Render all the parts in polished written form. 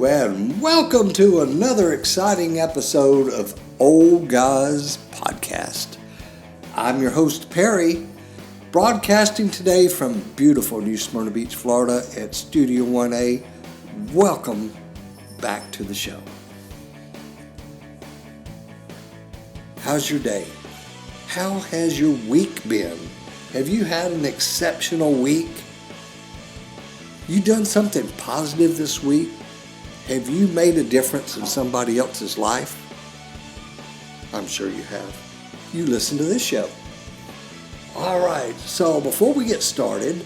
and welcome to another exciting episode of Old Guys Podcast. I'm your host, Perry, broadcasting today from beautiful New Smyrna Beach, Florida at Studio 1A. Welcome back to the show. How's your day? How has your week been? Have you had an exceptional week? You done something positive this week? Have you made a difference in somebody else's life? I'm sure you have. You listen to this show. All right, so before we get started,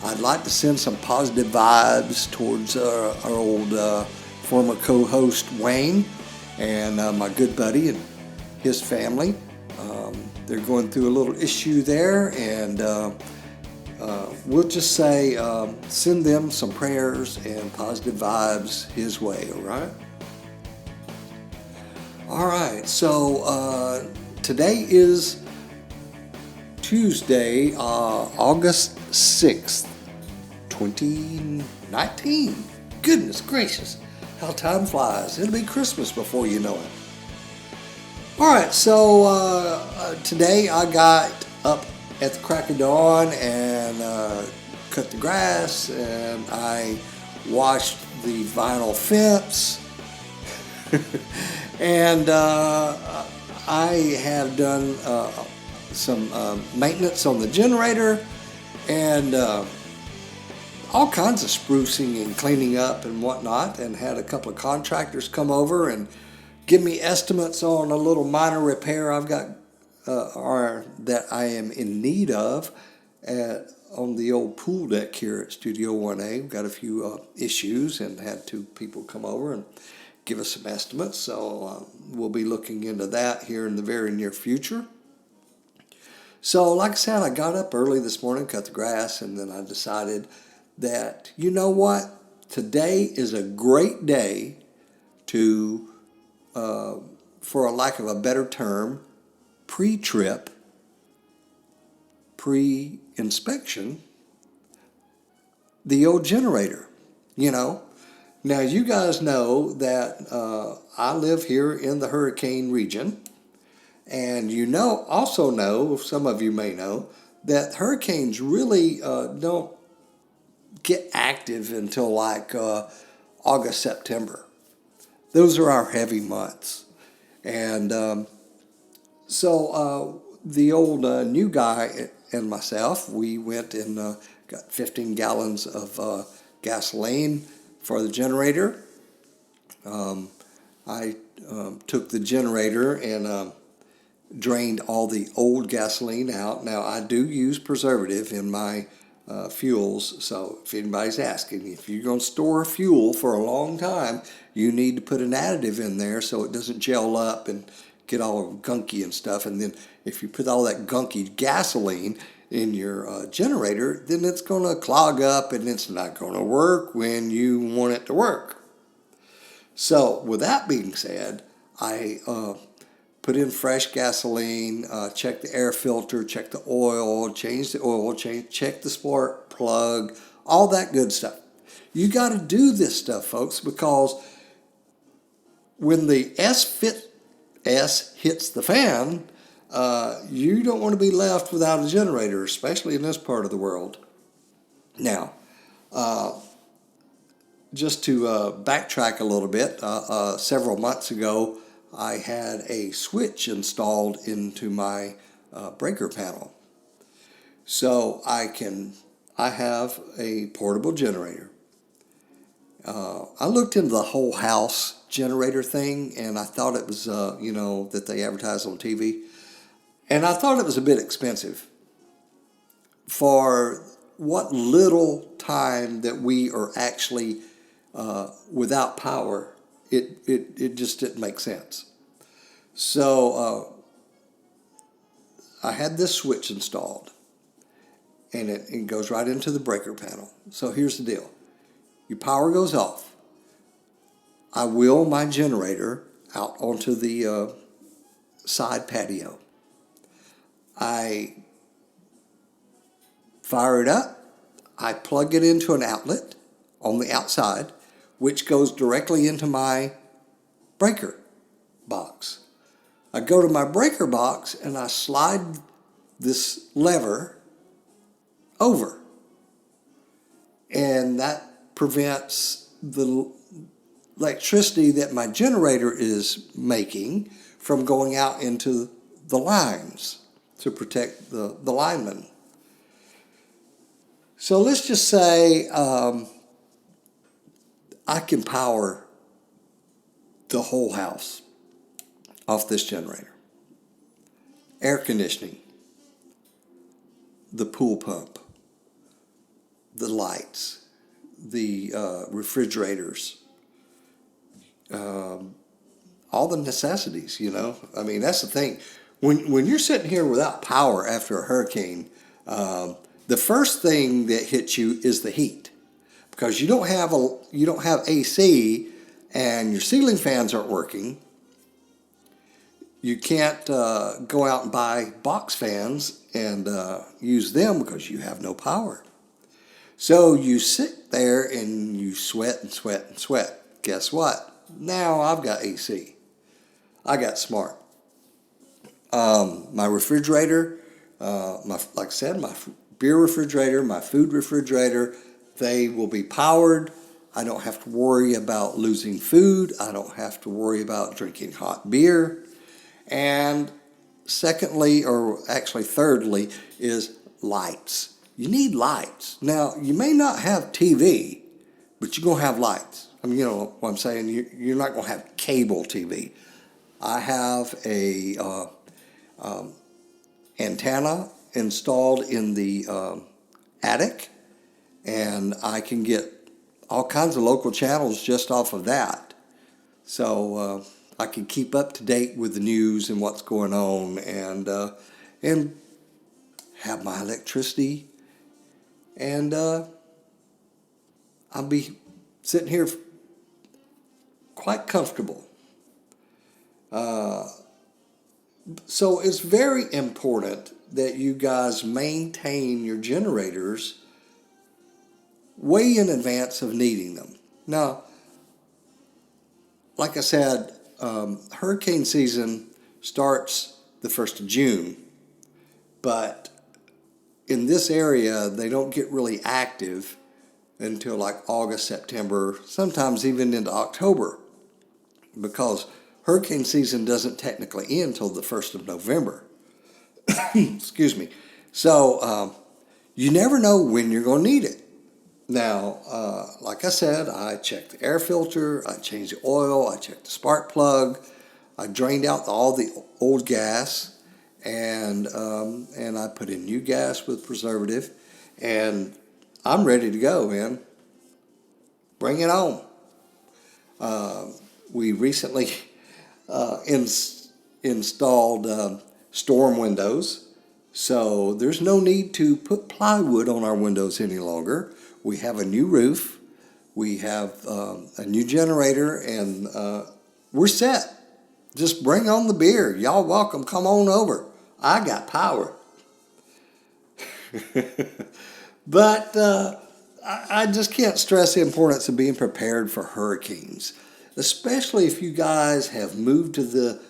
I'd like to send some positive vibes towards our old former co-host Wayne and my good buddy and his family. They're going through a little issue there, and we'll just say send them some prayers and positive vibes his way, all right? All right, so today is Tuesday, August 6th, 2019. Goodness gracious, how time flies. It'll be Christmas before you know it. All right, so today I got up at the crack of dawn and cut the grass, and I washed the vinyl fence, and I have done some maintenance on the generator, and all kinds of sprucing and cleaning up and whatnot, and had a couple of contractors come over and give me estimates on a little minor repair I've got or that I am in need of on the old pool deck here at Studio 1A. We've got a few issues and had two people come over and give us some estimates. So we'll be looking into that here in the very near future. So like I said, I got up early this morning, cut the grass, and then I decided that, you know what? Today is a great day to, for a lack of a better term, pre-trip, pre-inspection, the old generator, you know. Now, you guys know that I live here in the hurricane region, and also know, some of you may know, that hurricanes really don't get active until like August, September. Those are our heavy months. And so the old new guy and myself, we went and got 15 gallons of gasoline for the generator. I took the generator and drained all the old gasoline out. Now, I do use preservative in my fuels, so if anybody's asking, if you're going to store fuel for a long time, you need to put an additive in there so it doesn't gel up and get all gunky and stuff. And then if you put all that gunky gasoline in your generator, then it's going to clog up and it's not going to work when you want it to work. So with that being said, I put in fresh gasoline, check the air filter, check the oil, change the oil, check the spark plug, all that good stuff. You got to do this stuff, folks, because when the S hits the fan, you don't want to be left without a generator, especially in this part of the world. Now, just to backtrack a little bit, several months ago, I had a switch installed into my breaker panel. So I have a portable generator. I looked into the whole house generator thing, and I thought it was, that they advertise on TV. And I thought it was a bit expensive for what little time that we are actually without power. It just didn't make sense. So I had this switch installed, and it goes right into the breaker panel. So here's the deal. Your power goes off. I wheel my generator out onto the side patio. I fire it up. I plug it into an outlet on the outside, which goes directly into my breaker box. I go to my breaker box and I slide this lever over, and that prevents the electricity that my generator is making from going out into the lines to protect the linemen. So let's just say I can power the whole house off this generator. Air conditioning, the pool pump, the lights, the refrigerators, all the necessities, you know. I mean, that's the thing. When you're sitting here without power after a hurricane, the first thing that hits you is the heat, because you don't have AC and your ceiling fans aren't working. You can't go out and buy box fans and use them because you have no power. So you sit there and you sweat and sweat and sweat. Guess what? Now I've got AC. I got smart. My refrigerator, like I said, my beer refrigerator, my food refrigerator, they will be powered. I don't have to worry about losing food. I don't have to worry about drinking hot beer. And secondly, or actually thirdly, is lights. You need lights. Now, you may not have TV, but you're going to have lights. I mean, you know what I'm saying? You're not going to have cable TV. I have a antenna installed in the attic, and I can get all kinds of local channels just off of that. So I can keep up to date with the news and what's going on, and have my electricity, and I'll be sitting here quite comfortable. So it's very important that you guys maintain your generators way in advance of needing them. Now, like I said, hurricane season starts the 1st of June, but in this area, they don't get really active until like August, September, sometimes even into October, because hurricane season doesn't technically end until the 1st of November. Excuse me. So you never know when you're going to need it. Now, like I said, I checked the air filter, I changed the oil, I checked the spark plug, I drained out all the old gas, and I put in new gas with preservative, and I'm ready to go, man. Bring it on. We recently installed storm windows, so there's no need to put plywood on our windows any longer. We have a new roof, we have a new generator, and we're set. Just bring on the beer. Y'all welcome. Come on over. I got power. But I just can't stress the importance of being prepared for hurricanes, especially if you guys have moved to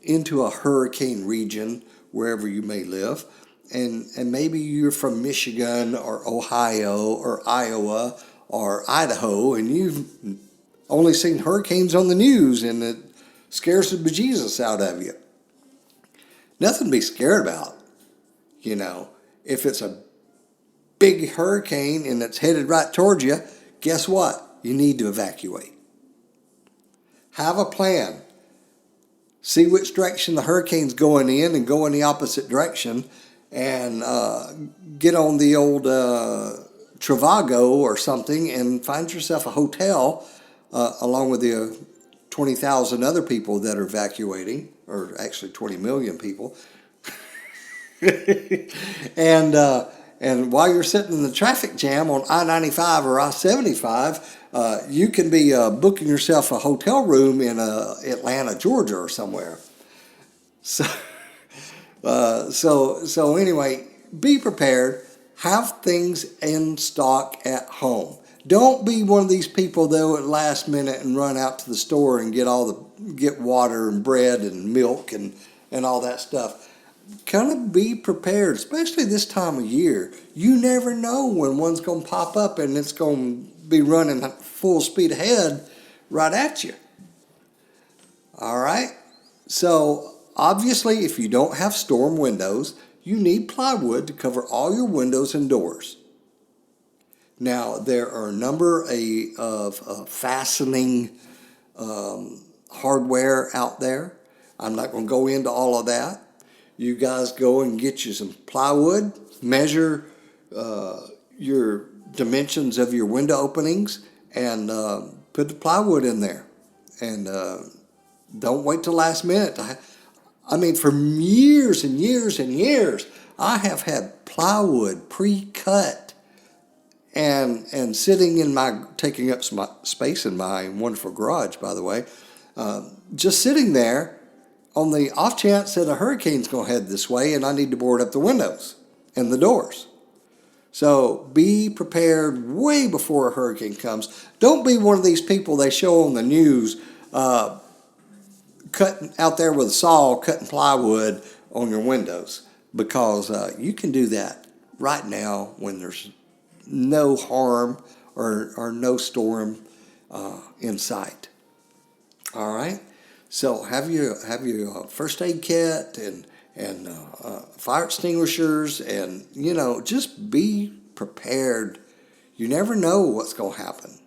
into a hurricane region, wherever you may live, and maybe you're from Michigan or Ohio or Iowa or Idaho, and you've only seen hurricanes on the news, and it scares the bejesus out of you. Nothing to be scared about, you know. If it's a big hurricane and it's headed right towards you, guess what? You need to evacuate. Have a plan. See which direction the hurricane's going in and go in the opposite direction, and get on the old Trivago or something and find yourself a hotel along with the 20,000 other people that are evacuating, or actually 20 million people. And while you're sitting in the traffic jam on I-95 or I-75, you can be booking yourself a hotel room in Atlanta, Georgia, or somewhere. So anyway, be prepared. Have things in stock at home. Don't be one of these people though at last minute and run out to the store and get water and bread and milk and all that stuff. Kind of be prepared, especially this time of year. You never know when one's going to pop up and it's going to be running full speed ahead right at you. All right? So, obviously, if you don't have storm windows, you need plywood to cover all your windows and doors. Now, there are a number of fastening hardware out there. I'm not going to go into all of that. You guys go and get you some plywood, measure your dimensions of your window openings, and put the plywood in there. And don't wait till last minute. I mean, for years and years and years, I have had plywood pre-cut and sitting in taking up some space in my wonderful garage, by the way, just sitting there on the off chance that a hurricane's going to head this way and I need to board up the windows and the doors. So be prepared way before a hurricane comes. Don't be one of these people they show on the news cutting out there with a saw, cutting plywood on your windows, because you can do that right now when there's no harm or no storm in sight. All right? So have your first aid kit and fire extinguishers, and just be prepared. You never know what's going to happen.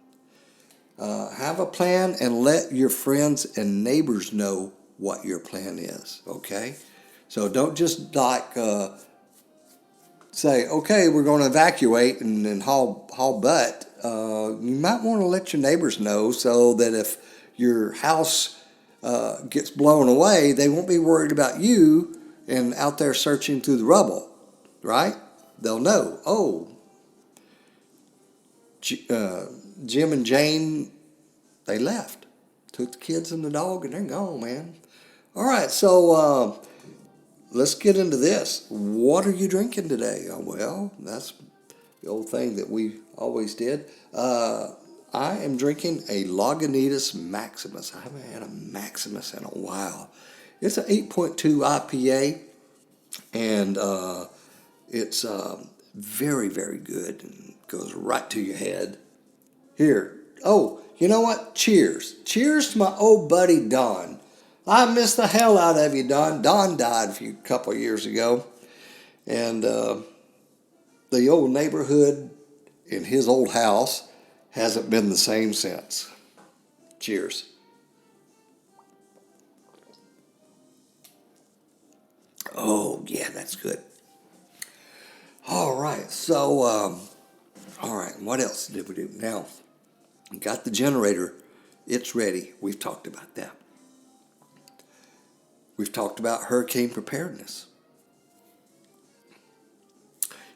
Have a plan and let your friends and neighbors know what your plan is. Okay, so don't just say, okay, we're going to evacuate and haul butt. You might want to let your neighbors know so that if your house gets blown away, they won't be worried about you and out there searching through the rubble, right? They'll know, oh, Jim and Jane, they left. Took the kids and the dog, and they're gone, man. All right, so let's get into this. What are you drinking today? Well, that's the old thing that we always did. I am drinking a Lagunitas Maximus. I haven't had a Maximus in a while. It's an 8.2 IPA, and it's very, very good and goes right to your head. Here. Oh, you know what? Cheers. Cheers to my old buddy Don. I miss the hell out of you, Don. Don died a couple of years ago, and the old neighborhood in his old house hasn't been the same since. Cheers. Oh, yeah, that's good. All right, so, all right, what else did we do? Now, got the generator. It's ready. We've talked about that. We've talked about hurricane preparedness.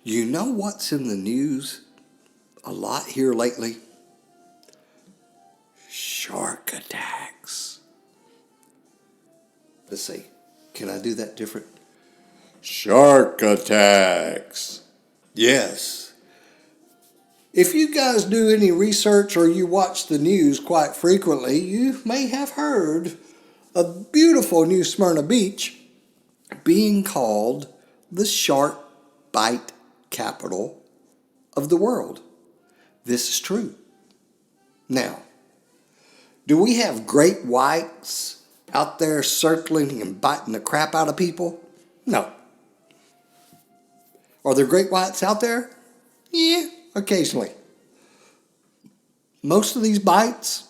You know what's in the news a lot here lately? Shark attacks. Let's see. Can I do that different? Shark attacks. Yes. If you guys do any research or you watch the news quite frequently, you may have heard of beautiful New Smyrna Beach being called the shark bite capital of the world. This is true. Now, do we have great whites out there circling and biting the crap out of people? No. Are there great whites out there? Yeah, occasionally. Most of these bites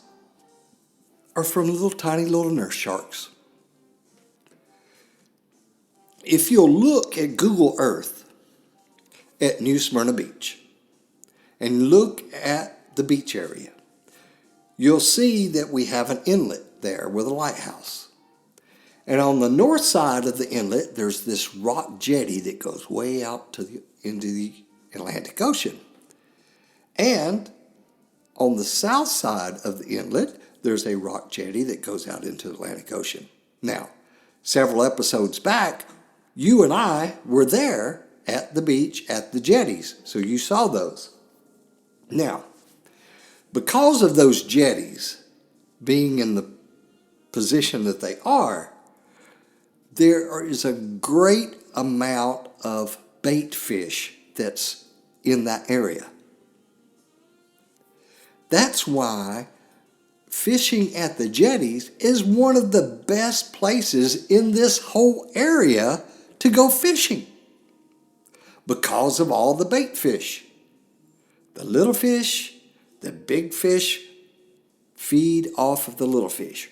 are from tiny little nurse sharks. If you'll look at Google Earth at New Smyrna Beach and look at the beach area, you'll see that we have an inlet there with a lighthouse. And on the north side of the inlet, there's this rock jetty that goes way out into the Atlantic Ocean. And on the south side of the inlet, there's a rock jetty that goes out into the Atlantic Ocean. Now, several episodes back, you and I were there at the beach at the jetties, so you saw those. Now, Because of those jetties being in the position that they are, there is a great amount of bait fish that's in that area. That's why fishing at the jetties is one of the best places in this whole area to go fishing because of all the bait fish. The little fish, the big fish feed off of the little fish,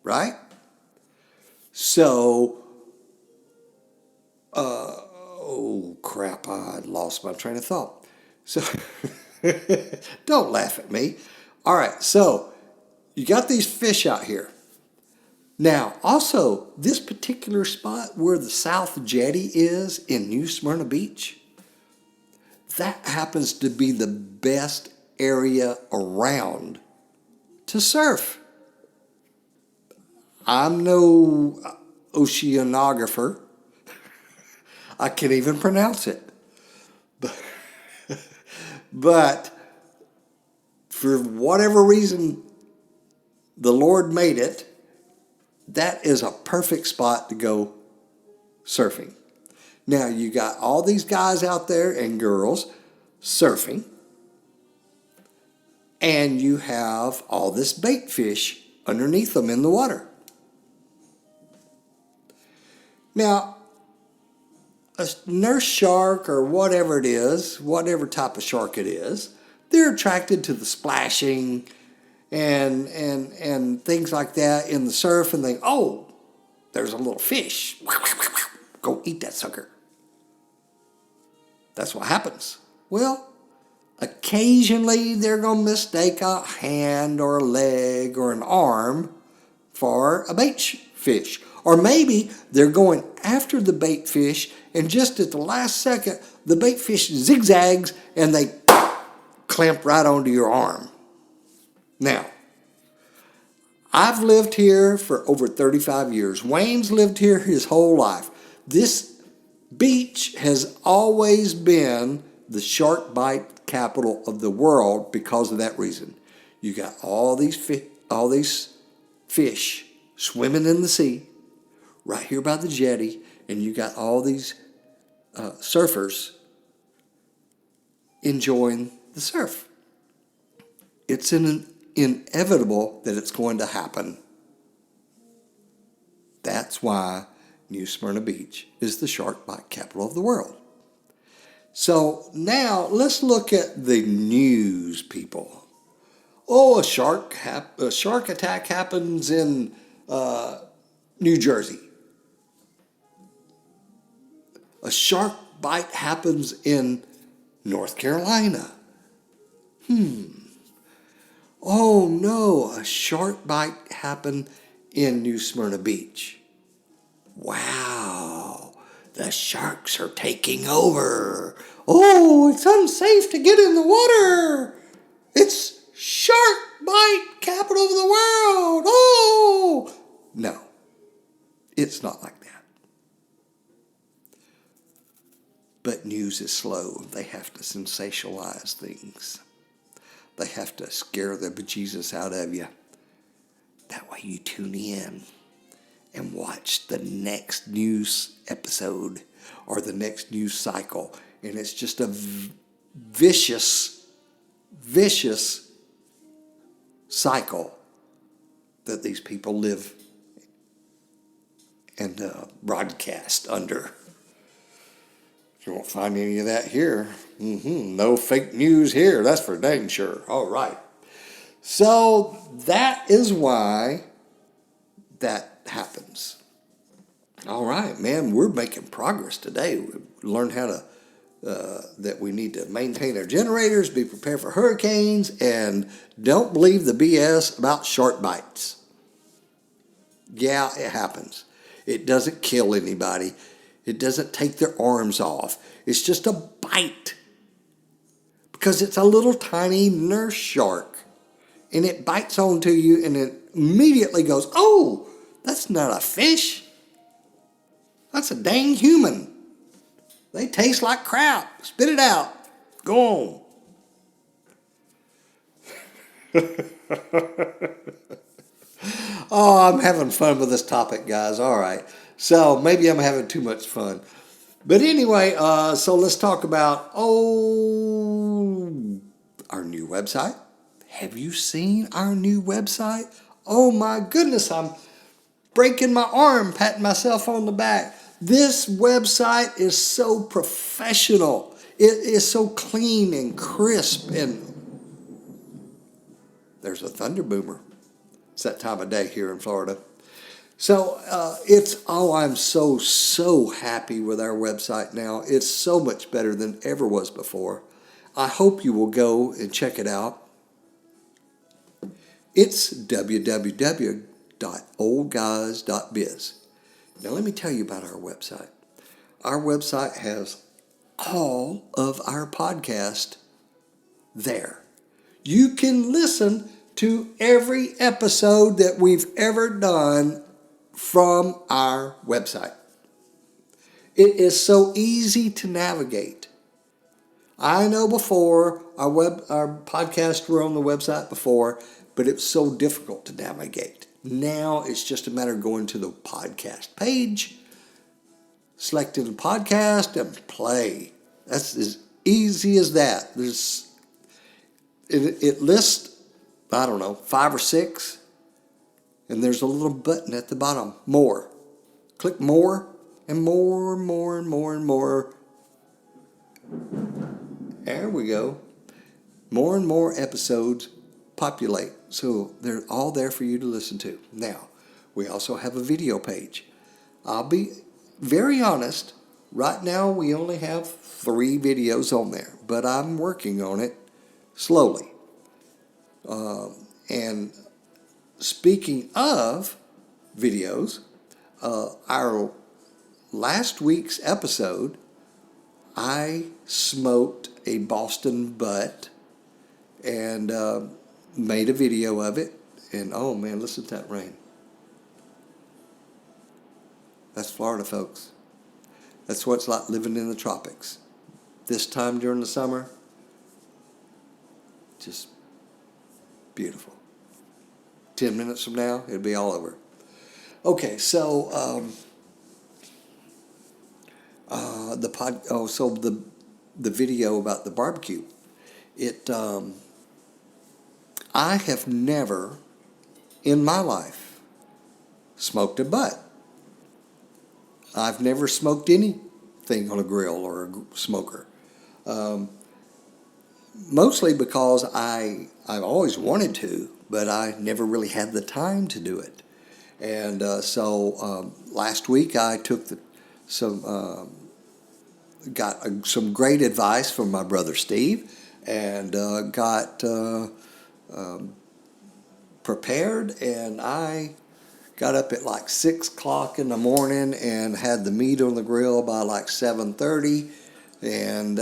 right? So, oh crap, I lost my train of thought. So, don't laugh at me. All right, so you got these fish out here. Now, also, this particular spot where the South Jetty is in New Smyrna Beach, that happens to be the best area around to surf. I'm no oceanographer. I can't even pronounce it. But for whatever reason the Lord made it, that is a perfect spot to go surfing. Now you got all these guys out there and girls surfing, and you have all this bait fish underneath them in the water. Now, a nurse shark or whatever it is, whatever type of shark it is, they're attracted to the splashing and things like that in the surf, and think, oh, there's a little fish. Go eat that sucker. That's what happens. Well, occasionally they're going to mistake a hand or a leg or an arm for a bait fish. Or maybe they're going after the bait fish, and just at the last second, the bait fish zigzags and they clamp right onto your arm. Now, I've lived here for over 35 years. Wayne's lived here his whole life. This beach has always been the shark bite capital of the world because of that reason. You got all these fish swimming in the sea right here by the jetty, and you got all these surfers enjoying the surf. It's inevitable that it's going to happen. That's why New Smyrna Beach is the shark bite capital of the world. So now let's look at the news, people. Oh, a shark attack happens in New Jersey. A shark bite happens in North Carolina. Oh no, a shark bite happened in New Smyrna Beach. Wow, the sharks are taking over. Oh, it's unsafe to get in the water. It's shark bite capital of the world. Oh, no, it's not like that. But news is slow. They have to sensationalize things. They have to scare the bejesus out of you. That way you tune in and watch the next news episode or the next news cycle. And it's just a vicious cycle that these people live and broadcast under. You won't find any of that here. No fake news here, that's for dang sure. All right. So that is why that happens. All right, man, we're making progress today. We learned how to, that we need to maintain our generators, be prepared for hurricanes, and don't believe the BS about shark bites. Yeah, it happens. It doesn't kill anybody. It doesn't take their arms off. It's just a bite. Because it's a little tiny nurse shark. And it bites onto you and it immediately goes, oh, that's not a fish. That's a dang human. They taste like crap. Spit it out. Go on. Oh, I'm having fun with this topic, guys. All right. So maybe I'm having too much fun. But anyway, so let's talk about, our new website. Have you seen our new website? Oh my goodness, I'm breaking my arm, patting myself on the back. This website is so professional. It is so clean and crisp, and there's a thunder boomer. It's that time of day here in Florida. So I'm so happy with our website now. It's so much better than ever was before. I hope you will go and check it out. It's www.oldguys.biz. Now let me tell you about our website. Our website has all of our podcast there. You can listen to every episode that we've ever done from our website. It is so easy to navigate. I know before our podcasts were on the website before, but it's so difficult to navigate. Now it's just a matter of going to the podcast page, selecting the podcast, and play. That's as easy as that. It lists, I don't know, 5 or 6, and there's a little button at the bottom, more. Click more, and more and more and more and more. There we go. More and more episodes populate, so they're all there for you to listen to. Now, we also have a video page. I'll be very honest, right now we only have 3 videos on there, but I'm working on it slowly. And speaking of videos, our last week's episode, I smoked a Boston butt and made a video of it. And oh man, listen to that rain. That's Florida, folks. That's what it's like living in the tropics. This time during the summer, just beautiful. 10 minutes from now, it'll be all over. Okay, so the video about the barbecue. I have never in my life smoked a butt. I've never smoked anything on a grill or a smoker. Mostly because I've always wanted to, but I never really had the time to do it. And so last week I took got some great advice from my brother Steve, and got prepared, and I got up at like 6 o'clock in the morning and had the meat on the grill by like 7:30, and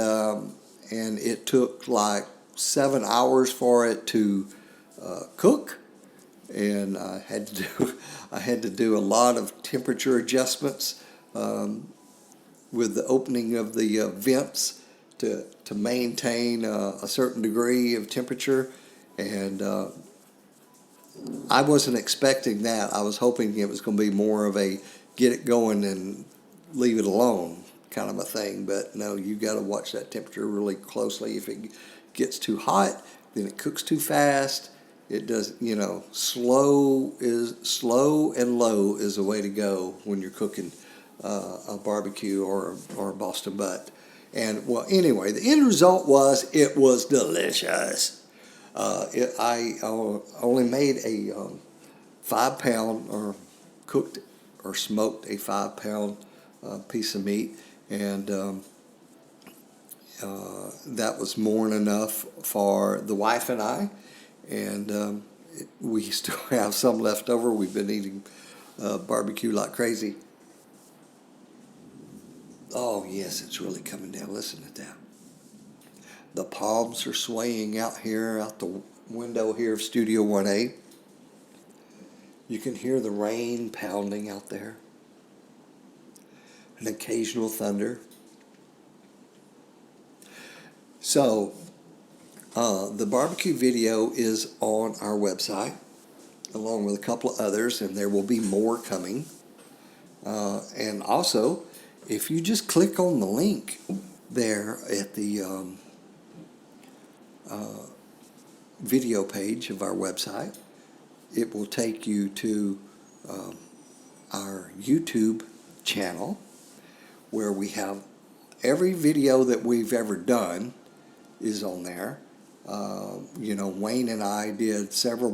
it took like 7 hours for it to cook, and I had to do a lot of temperature adjustments with the opening of the vents to maintain a certain degree of temperature, and I wasn't expecting that. I was hoping it was going to be more of a get it going and leave it alone kind of a thing. But no, you got to watch that temperature really closely. If it gets too hot, then it cooks too fast. It does, slow and low is the way to go when you're cooking a barbecue or a Boston butt. And well, anyway, the end result was it was delicious. I only made a 5-pound, or cooked or smoked a 5-pound piece of meat, and that was more than enough for the wife and I, and we still have some left over. We've been eating barbecue like crazy. Oh yes, it's really coming down. Listen to that. The palms are swaying out the window here of Studio 1A. You can hear the rain pounding out there. An occasional thunder. So, The barbecue video is on our website, along with a couple of others, and there will be more coming. And also, if you just click on the link there at the video page of our website, it will take you to our YouTube channel, where we have every video that we've ever done is on there. Wayne and I did several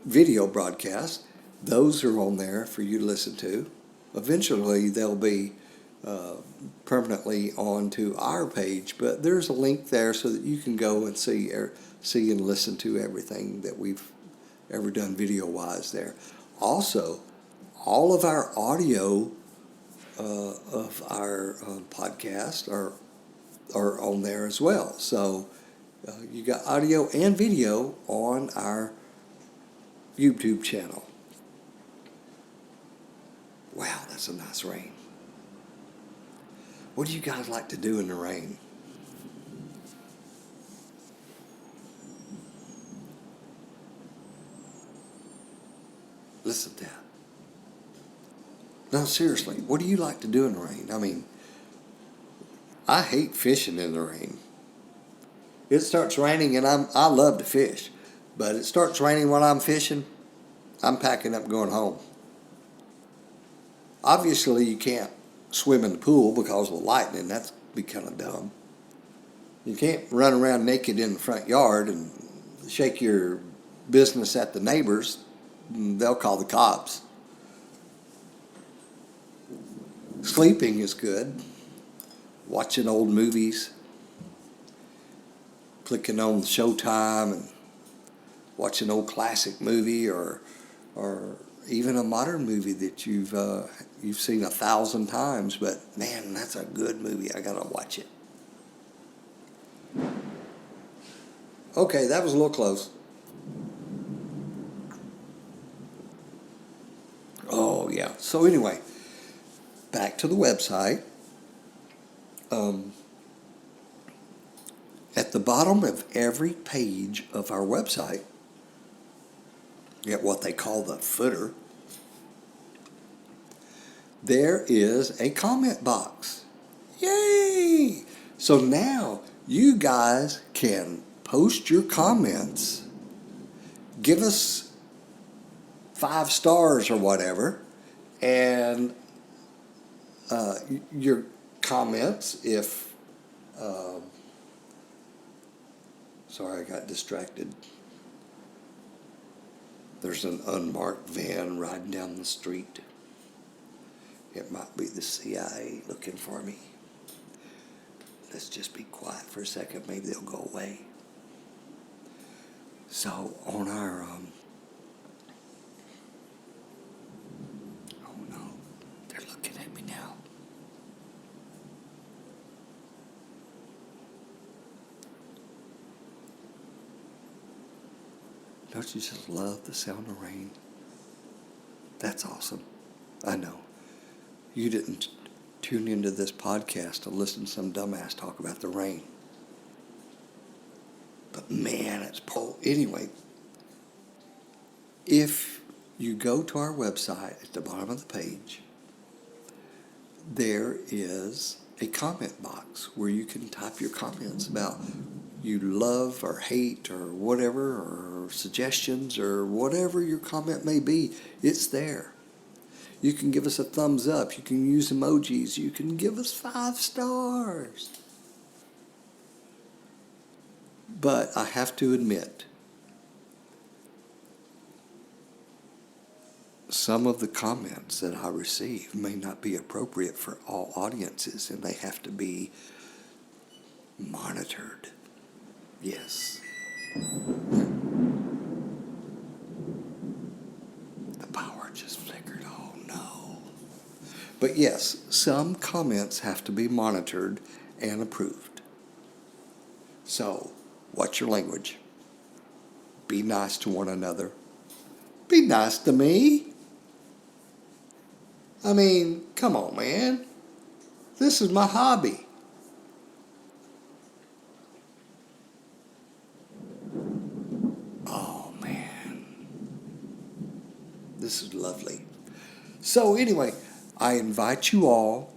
video broadcasts. Those are on there for you to listen to. Eventually, they'll be permanently onto our page, but there's a link there so that you can go and see and listen to everything that we've ever done video-wise there. Also, all of our audio of our podcast are on there as well. So you got audio and video on our YouTube channel. Wow, that's a nice rain. What do you guys like to do in the rain? Listen to that. No, seriously, what do you like to do in the rain? I mean, I hate fishing in the rain. It starts raining and I love to fish, but it starts raining while I'm fishing, I'm packing up and going home. Obviously, you can't swim in the pool because of the lightning. That'd be kind of dumb. You can't run around naked in the front yard and shake your business at the neighbors. They'll call the cops. Sleeping is good. Watching old movies. Clicking on Showtime and watching an old classic movie or even a modern movie that you've seen 1,000 times, but man, that's a good movie. I gotta watch it. Okay, that was a little close. Oh yeah. So anyway, back to the website. At the bottom of every page of our website, at what they call the footer, there is a comment box. Yay! So now you guys can post your comments, give us 5 stars or whatever, and your comments, if sorry, I got distracted. There's an unmarked van riding down the street. It might be the CIA looking for me. Let's just be quiet for a second. Maybe they'll go away. So on our oh no, they're looking at me now. Don't you just love the sound of rain? That's awesome. I know. You didn't tune into this podcast to listen to some dumbass talk about the rain. But man, it's anyway, if you go to our website at the bottom of the page, there is a comment box where you can type your comments about you love or hate or whatever, or suggestions or whatever your comment may be. It's there. You can give us a thumbs up. You can use emojis. You can give us 5 stars. But I have to admit, some of the comments that I receive may not be appropriate for all audiences, and they have to be monitored. Yes. The power just flickered. Oh no. But yes, some comments have to be monitored and approved. So, watch your language. Be nice to one another. Be nice to me. I mean, come on, man. This is my hobby. So anyway, I invite you all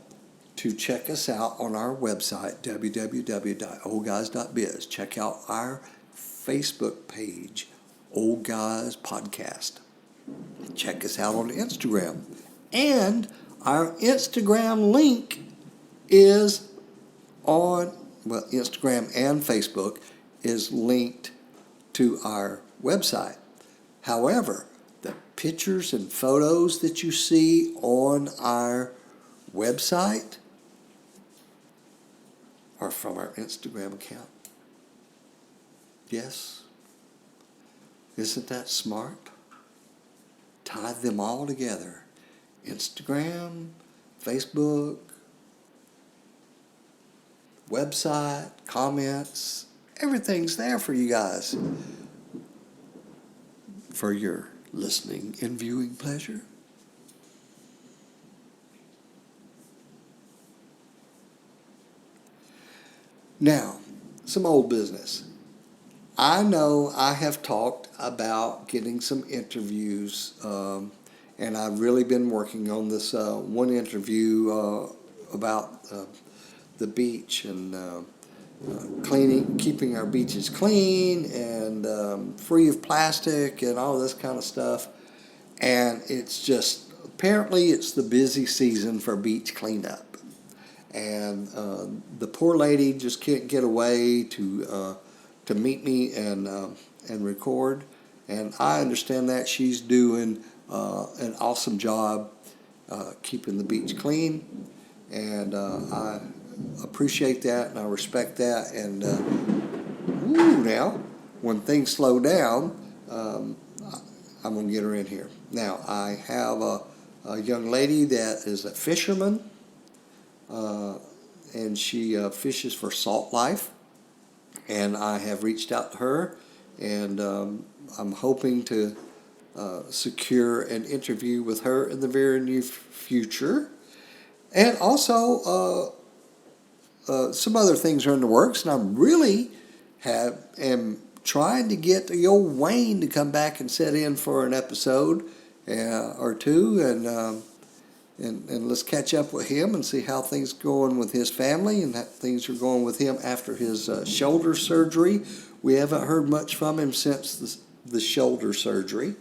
to check us out on our website, www.oldguys.biz. Check out our Facebook page, Old Guys Podcast. Check us out on Instagram. And our Instagram link is on, well, Instagram and Facebook is linked to our website. However, the pictures and photos that you see on our website are from our Instagram account. Yes. Isn't that smart? Tie them all together. Instagram, Facebook, website, comments, everything's there for you guys for your listening and viewing pleasure. Now, some old business. I know I have talked about getting some interviews, and I've really been working on this one interview about the beach and cleaning, keeping our beaches clean and free of plastic and all this kind of stuff. And it's just, apparently it's the busy season for beach cleanup. And the poor lady just can't get away to meet me and record. And I understand that she's doing an awesome job keeping the beach clean. And I appreciate that and I respect that. And now, when things slow down, I'm going to get her in here. Now, I have a young lady that is a fisherman. And she fishes for Salt Life, and I have reached out to her, and I'm hoping to secure an interview with her in the very near future. And also, some other things are in the works, and I'm really am trying to get the old Wayne to come back and sit in for an episode or two, and let's catch up with him and see how things are going with his family and how things are going with him after his shoulder surgery. We haven't heard much from him since the shoulder surgery,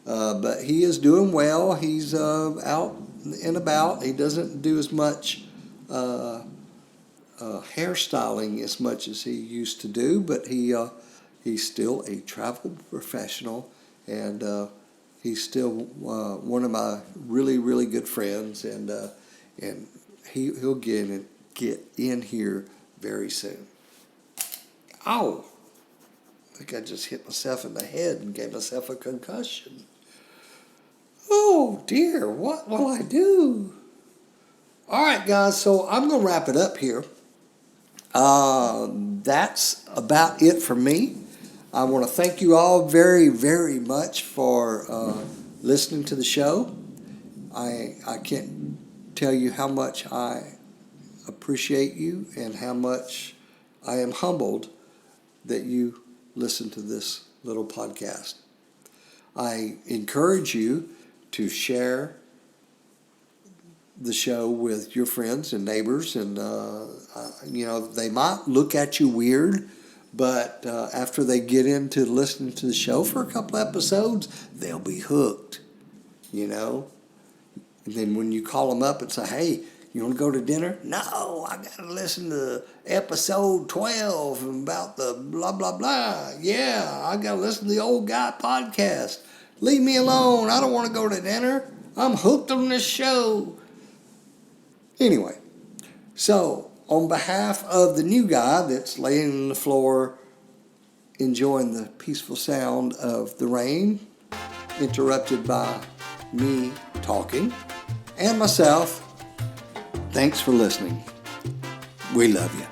but he is doing well. He's out and about. He doesn't do as much hairstyling as much as he used to do, but he's still a travel professional, and he's still one of my really, really good friends, and he'll get in here very soon. Ow! I think I just hit myself in the head and gave myself a concussion. Oh dear, what will I do? All right, guys, so I'm going to wrap it up here. That's about it for me. I want to thank you all very, very much for listening to the show. I can't tell you how much I appreciate you and how much I am humbled that you listen to this little podcast. I encourage you to share the show with your friends and neighbors, and they might look at you weird, but after they get into listening to the show for a couple episodes, they'll be hooked, And then when you call them up and say, hey, you want to go to dinner? No, I got to listen to episode 12 about the blah, blah, blah. Yeah, I got to listen to the Old Guy podcast. Leave me alone. I don't want to go to dinner. I'm hooked on this show. Anyway, so on behalf of the new guy that's laying on the floor enjoying the peaceful sound of the rain, interrupted by me talking, and myself, thanks for listening. We love you.